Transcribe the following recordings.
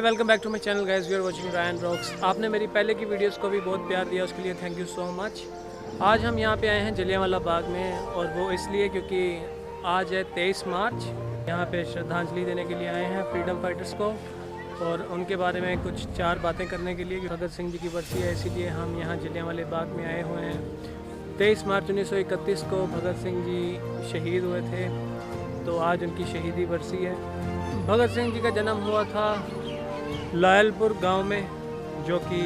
Welcome back to my channel guys, we are watching Ryan rocks. आपने मेरी पहले की वीडियोस को भी बहुत प्यार दिया, उसके लिए थैंक यू सो मच। आज हम यहाँ पे आए हैं जलियांवाला बाग में, और वो इसलिए क्योंकि आज है 23 मार्च। यहाँ पे श्रद्धांजलि देने के लिए आए हैं फ्रीडम फाइटर्स को, और उनके बारे में कुछ 4 बातें करने के लिए। भगत सिंह जी की बरसी है, इसीलिए हम यहाँ जलियांवाले बाग में आए हुए हैं। 23 मार्च 1931 को भगत सिंह जी शहीद हुए थे, तो आज उनकी शहीदी बरसी है। भगत सिंह जी का जन्म हुआ था लायलपुर गांव में, जो कि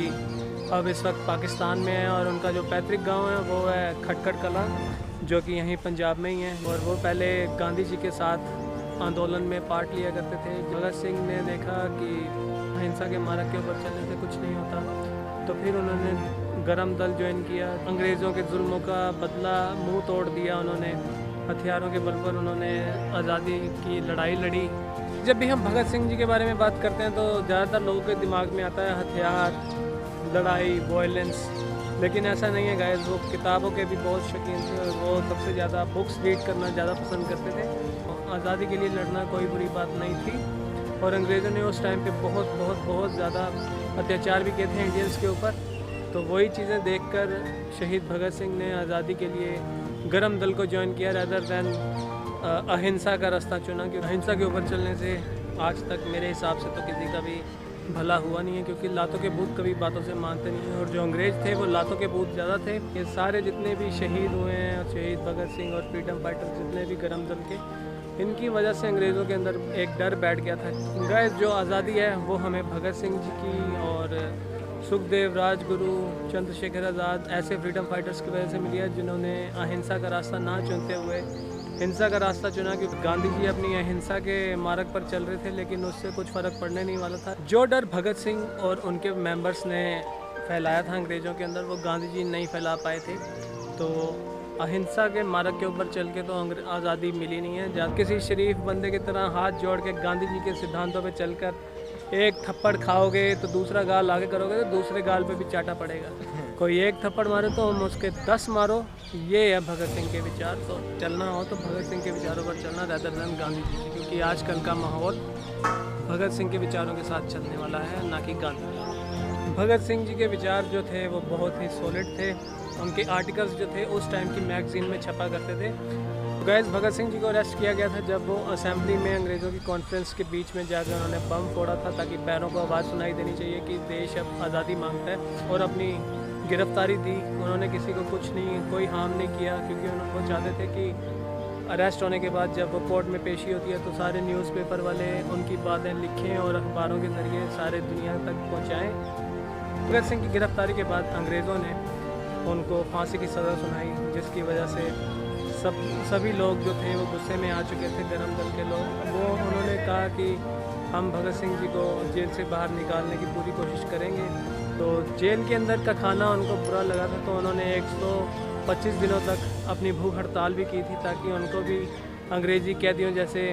अब इस वक्त पाकिस्तान में है, और उनका जो पैतृक गांव है वो है खटखड़ कलां, जो कि यहीं पंजाब में ही है। और वो पहले गांधी जी के साथ आंदोलन में पार्ट लिया करते थे। भगत सिंह ने देखा कि अहिंसा के मार्ग के ऊपर चलने से कुछ नहीं होता, तो फिर उन्होंने गरम दल ज्वाइन किया। अंग्रेज़ों के जुल्मों का बदला मुंह तोड़ दिया उन्होंने, हथियारों के बल पर उन्होंने आज़ादी की लड़ाई लड़ी। जब भी हम भगत सिंह जी के बारे में बात करते हैं तो ज़्यादातर लोगों के दिमाग में आता है हथियार, लड़ाई, वायलेंस, लेकिन ऐसा नहीं है गाइस। वो किताबों के भी बहुत शौकीन थे, और वो सबसे ज़्यादा बुक्स रीड करना ज़्यादा पसंद करते थे। आज़ादी के लिए लड़ना कोई बुरी बात नहीं थी, और अंग्रेज़ों ने उस टाइम पे बहुत ज़्यादा अत्याचार भी किए थे इंडियंस के ऊपर। तो वही चीज़ें देखकर शहीद भगत सिंह ने आज़ादी के लिए गरम दल को ज्वाइन किया, रैदर दैन अहिंसा का रास्ता चुना। क्योंकि अहिंसा के ऊपर चलने से आज तक मेरे हिसाब से तो किसी का भी भला हुआ नहीं है, क्योंकि लातों के भूत कभी बातों से मानते नहीं हैं, और जो अंग्रेज़ थे वो लातों के भूत ज़्यादा थे। ये सारे जितने भी शहीद हुए हैं, शहीद भगत सिंह और फ्रीडम फाइटर्स जितने भी गरम दल के, इनकी वजह से अंग्रेज़ों के अंदर एक डर बैठ गया था। गाइस, जो आज़ादी है वो हमें भगत सिंह जी की और सुखदेव, राजगुरु, चंद्रशेखर आज़ाद ऐसे फ्रीडम फाइटर्स की वजह से मिली है, जिन्होंने अहिंसा का रास्ता ना चुनते हुए हिंसा का रास्ता चुना। क्योंकि गांधी जी अपनी अहिंसा के मार्ग पर चल रहे थे, लेकिन उससे कुछ फ़र्क पड़ने नहीं वाला था। जो डर भगत सिंह और उनके मेंबर्स ने फैलाया था अंग्रेज़ों के अंदर, वो गांधी जी नहीं फैला पाए थे। तो अहिंसा के मार्ग के ऊपर चल के तो आज़ादी मिली नहीं है। जब किसी शरीफ बंदे की तरह हाथ जोड़ के गांधी जी के सिद्धांतों पे चलकर एक थप्पड़ खाओगे तो दूसरा गाल आगे करोगे तो दूसरे गाल पे भी चाटा पड़ेगा। कोई एक थप्पड़ मारे तो हम उसके 10 मारो, ये है भगत सिंह के विचार। तो चलना हो तो भगत सिंह के विचारों पर चलना, रैदर देन गांधी जी की, क्योंकि आजकल का माहौल भगत सिंह के विचारों के साथ चलने वाला है, ना कि गांधी। भगत सिंह जी के विचार जो थे वो बहुत ही सॉलिड थे। उनके आर्टिकल्स जो थे उस टाइम की मैगजीन में छपा करते थे। गैस, भगत सिंह जी को अरेस्ट किया गया था जब वो असेंबली में अंग्रेज़ों की कॉन्फ्रेंस के बीच में जाकर उन्होंने बम फोड़ा था, ताकि पैरों को आवाज़ सुनाई देनी चाहिए कि देश अब आज़ादी मांगता है। और अपनी गिरफ्तारी दी, उन्होंने किसी को कुछ नहीं, कोई हार्म नहीं किया, क्योंकि वो चाहते थे कि अरेस्ट होने के बाद जब वो कोर्ट में पेशी होती है तो सारे न्यूज़पेपर वाले उनकी बातें लिखें और अखबारों के ज़रिए सारे दुनिया तक पहुँचाएँ। भगत सिंह की गिरफ्तारी के बाद अंग्रेज़ों ने उनको फांसी की सज़ा सुनाई, जिसकी वजह से सभी लोग जो थे वो गुस्से में आ चुके थे, गरम दल के लोग। वो उन्होंने कहा कि हम भगत सिंह जी को जेल से बाहर निकालने की पूरी कोशिश करेंगे। तो जेल के अंदर का खाना उनको बुरा लगा था, तो उन्होंने 125 दिनों तक अपनी भूख हड़ताल भी की थी, ताकि उनको भी अंग्रेज़ी कैदियों जैसे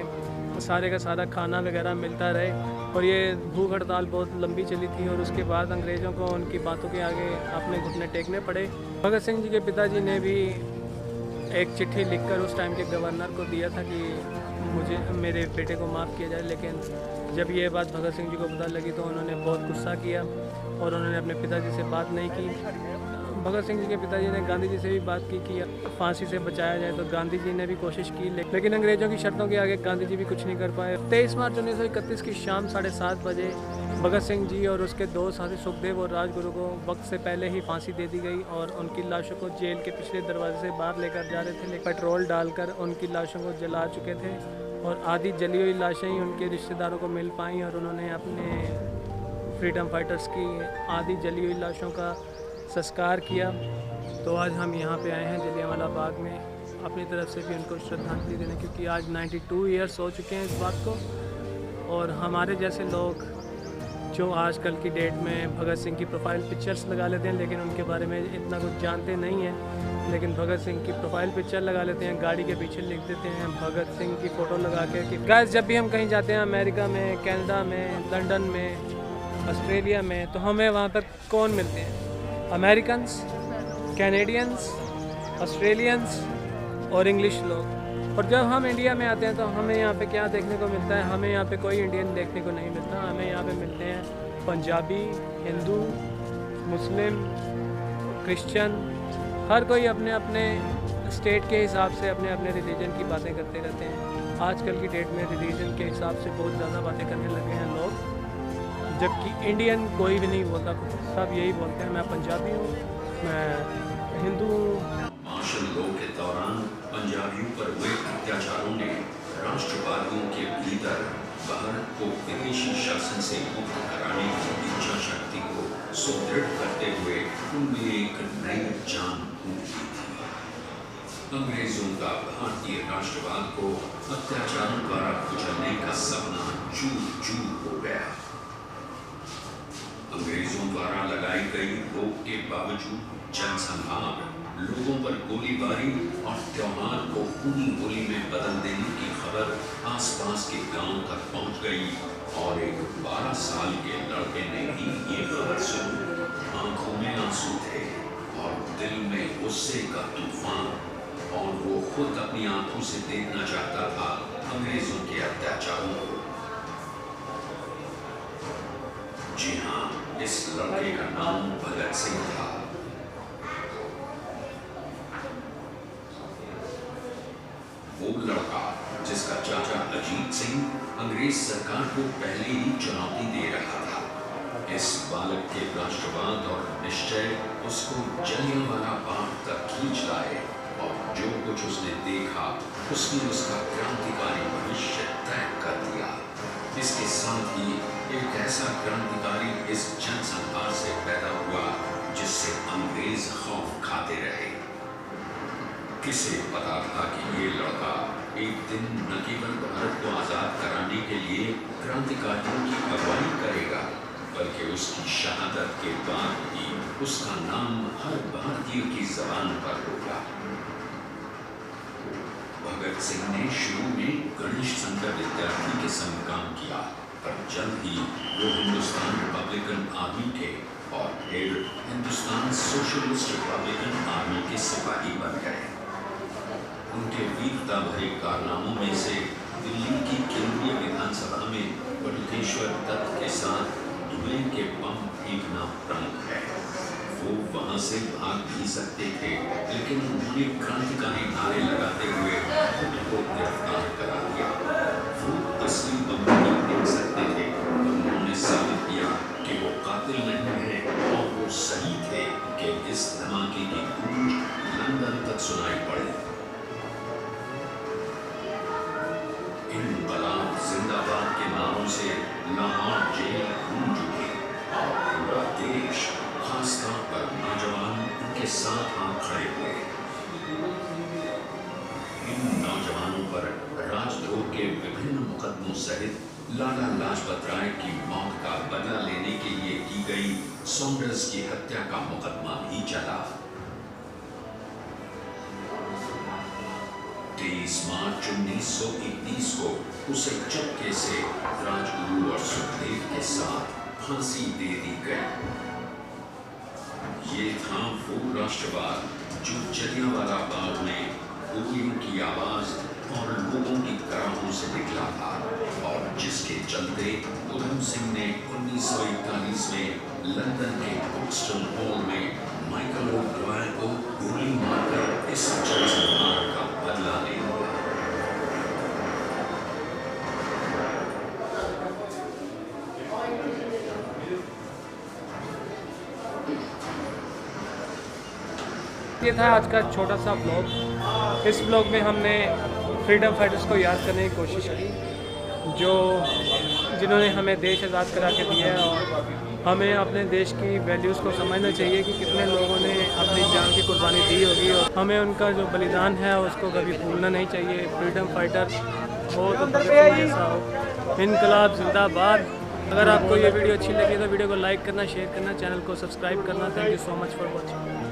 सारे का सारा खाना वगैरह मिलता रहे। और ये भूख हड़ताल बहुत लंबी चली थी, और उसके बाद अंग्रेज़ों को उनकी बातों के आगे अपने घुटने टेकने पड़े। भगत सिंह जी के पिताजी ने भी एक चिट्ठी लिखकर उस टाइम के गवर्नर को दिया था कि मुझे मेरे बेटे को माफ़ किया जाए, लेकिन जब ये बात भगत सिंह जी को पता लगी तो उन्होंने बहुत गुस्सा किया और उन्होंने अपने पिताजी से बात नहीं की। भगत सिंह जी के पिताजी ने गांधी जी से भी बात की कि फांसी से बचाया जाए, तो गांधी जी ने भी कोशिश की, लेकिन अंग्रेज़ों की शर्तों के आगे गांधी जी भी कुछ नहीं कर पाए। 23 मार्च 1931 की शाम 7:30 बजे भगत सिंह जी और उसके 2 साथी सुखदेव और राजगुरु को वक्त से पहले ही फांसी दे दी गई, और उनकी लाशों को जेल के पिछले दरवाजे से बाहर लेकर जा रहे थे, लेकिन पेट्रोल डालकर उनकी लाशों को जला चुके थे, और आधी जली हुई लाशें ही उनके रिश्तेदारों को मिल पाईं, और उन्होंने अपने फ्रीडम फाइटर्स की आधी जली हुई लाशों का संस्कार किया। तो आज हम यहाँ पे आए हैं जलियांवाला बाग में, अपनी तरफ से भी उनको श्रद्धांजलि देने, क्योंकि आज 92 ईयर्स हो चुके हैं इस बात को। और हमारे जैसे लोग जो आजकल की डेट में भगत सिंह की प्रोफाइल पिक्चर्स लगा लेते हैं, लेकिन उनके बारे में इतना कुछ जानते नहीं हैं, लेकिन भगत सिंह की प्रोफाइल पिक्चर लगा लेते हैं, गाड़ी के पीछे लिख देते हैं भगत सिंह की फ़ोटो लगा के। कि गाइस, जब भी हम कहीं जाते हैं, अमेरिका में, कनाडा में, लंदन में, ऑस्ट्रेलिया में, तो हमें वहाँ पर कौन मिलते हैं? अमेरिकन्स, कैनेडियंस, ऑस्ट्रेलियंस और इंग्लिश लोग। और जब हम इंडिया में आते हैं तो हमें यहाँ पे क्या देखने को मिलता है, हमें यहाँ पे कोई इंडियन देखने को नहीं मिलता। हमें यहाँ पे मिलते हैं पंजाबी, हिंदू, मुस्लिम, क्रिश्चियन, हर कोई अपने अपने स्टेट के हिसाब से अपने अपने रिलीजन की बातें करते रहते हैं। आजकल की डेट में रिलीजन के हिसाब से बहुत ज़्यादा बातें करने लगे हैं लोग, जबकि इंडियन कोई भी नहीं बोलता, सब यही बोलते हैं मैं पंजाबी हूँ, मैं हिंदू हूँ। मार्शल लॉ के दौरान पंजाबियों पर हुए अत्याचारों ने राष्ट्रवादियों के भीतर भारत को विदेशी शासन से मुक्त कराने की इच्छा शक्ति को सुदृढ़ करते हुए उनमें एक नई जान फूंक दी थी। अंग्रेजों का भारतीय राष्ट्रवाद को अत्याचारों द्वारा कुचलने का सपना चूर चूर हो गया। अंग्रेजों द्वारा लगाई गई रोक के बावजूद जनसंहार, लोगों पर गोलीबारी और त्योहार को पूरी होली में बदल देने की खबर आसपास के गांव तक पहुंच गई और एक 12 साल के लड़के ने ही ये खबर सुनी। आंखों में आंसू थे और दिल में गुस्से का तूफान, और वो खुद अपनी आंखों से देखना चाहता था अंग्रेजों के अत्याचारों को। जी हाँ, इस लड़के का नाम भगत सिंह था। वो लड़का जिसका चाचा अजीत सिंह अंग्रेज सरकार को पहले ही चुनौती दे रहा था। इस बालक के राष्ट्रवाद और निश्चय उसको जलियांवाला बाग तक खींच लाए, और जो कुछ उसने देखा उसने उसका क्रांतिकारी भविष्य तय कर दिया। इसके साथ ही एक ऐसा क्रांतिकारी इस जनसंहार से पैदा हुआ जिससे अंग्रेज खौफ खाते रहे। किसे पता था कि ये लड़का एक दिन न केवल भारत को आजाद कराने के लिए क्रांतिकारियों की अगुवाई करेगा, बल्कि उसकी शहादत के बाद ही उसका नाम हर भारतीय की जबान पर होगा। भगत सिंह ने शुरू में गणेश संघ विद्यार्थी के संग काम किया, पर जल्द ही वो हिंदुस्तान रिपब्लिकन आर्मी के और फिर हिंदुस्तान सोशलिस्ट रिपब्लिकन आर्मी के सिपाही बन गए। उनके वीरता भरे कारनामों में से दिल्ली की केंद्रीय विधानसभा में बटुकेश्वर दत्त के साथ धुएं के बम फेंकना प्रमुख है। वो वहां से भाग भी सकते थे, लेकिन उन्होंने क्रांतिकारी नारे लगाते हुए खुद को गिरफ्तार करा दिया। वो असली बम नहीं फेंक सकते थे, उन्होंने साबित किया कि वो कातिल नहीं है और वो सही थे कि इस धमाके की गूंज लंदन तक सुनाई पड़ी। इनकलाब जिंदाबाद के नारों से लाहौर जेल गूंज उठी और पूरा देश, खासतौर पर नौजवान, उनके साथ हाथ खड़े हुए। इन नौजवानों पर राजद्रोह के विभिन्न मुकदमों सहित लाला लाजपत राय की मौत का बदला लेने के लिए की गई सॉन्डर्स की हत्या का मुकदमा भी चला। 23 मार्च 1931 को उसे चुपके से राजगुरु और सुखदेव के साथ फांसी दे दी गई। ये था वो राष्ट्रवाद जो जलियांवाला बाग में गोलियों की आवाज और लोगों की कराहों से निकला था, और जिसके चलते उधम सिंह ने 1941 में लंदन के बुक्सटन हॉल में माइकल ओ'ब्रायन को गोली मारकर इस जनसंहार का बदला ले लिया। ये था आज का छोटा सा ब्लॉग। इस ब्लॉग में हमने फ्रीडम फाइटर्स को याद करने की कोशिश की, जिन्होंने हमें देश आज़ाद करा के दिया है, और हमें अपने देश की वैल्यूज़ को समझना चाहिए कि कितने लोगों ने अपनी जान की कुर्बानी दी होगी, और हमें उनका जो बलिदान है उसको कभी भूलना नहीं चाहिए। फ्रीडम फाइटर हो तो भगत सिंह जैसा हो। इनकलाब जिंदाबाद। अगर आपको ये वीडियो अच्छी लगी तो वीडियो को लाइक करना, शेयर करना, चैनल को सब्सक्राइब करना। Thank you so much for watching.